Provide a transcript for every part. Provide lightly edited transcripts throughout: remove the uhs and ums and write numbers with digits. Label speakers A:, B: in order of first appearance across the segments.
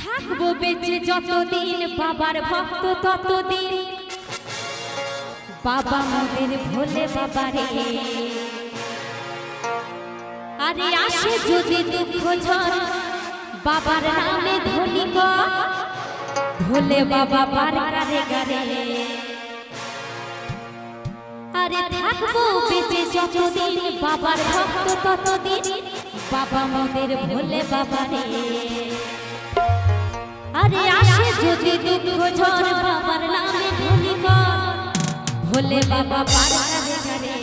A: থাকবো বেঁচে যতদিন বাবার ভক্ত ততদিন বাবা মোদের ভোলে বাবারে। আরে আসে যদি দুঃখ ঝড় বাবার নামে ধনী ভোলে বাবা পার করে গারে। আরে থাকবো বেঁচে যতদিন বাবার ভক্ত ততদিন বাবা মোদের ভোলে বাবারে। আরে আসে যদি দুঃখ ঝড় বাবার নামে ধনী ভোলে বাবা পার করে গারে।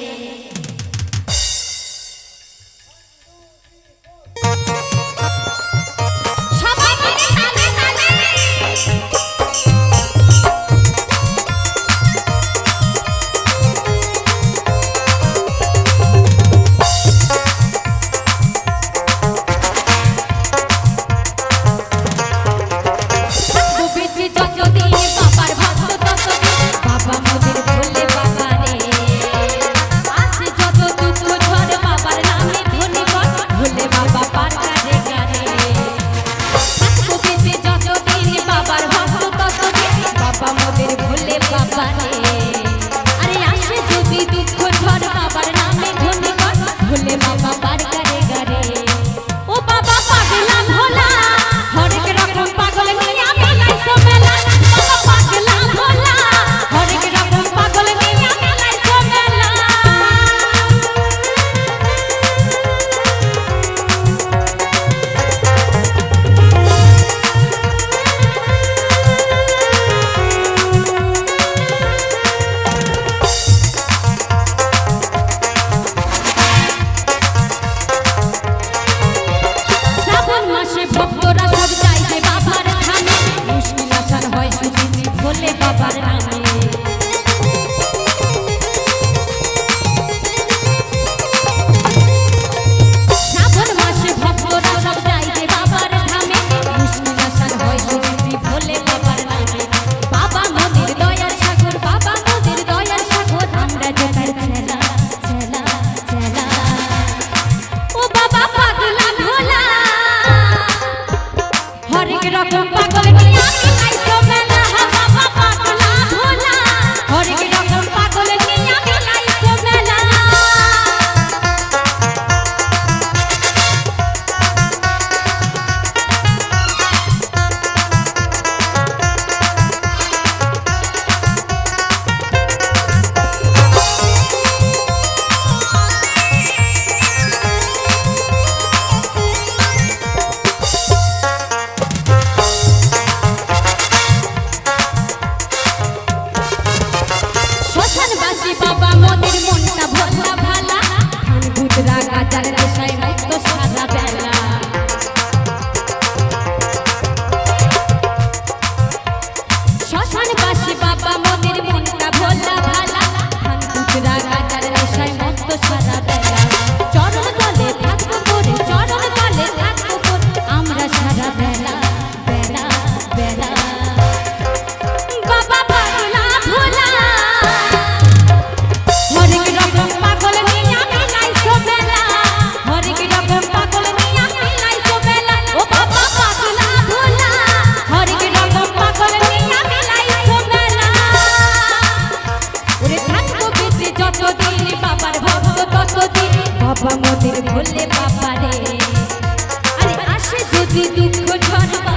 A: বাবা মোদের ভোলে বাবারে। আরে আসে যদি দুঃখ ঝড়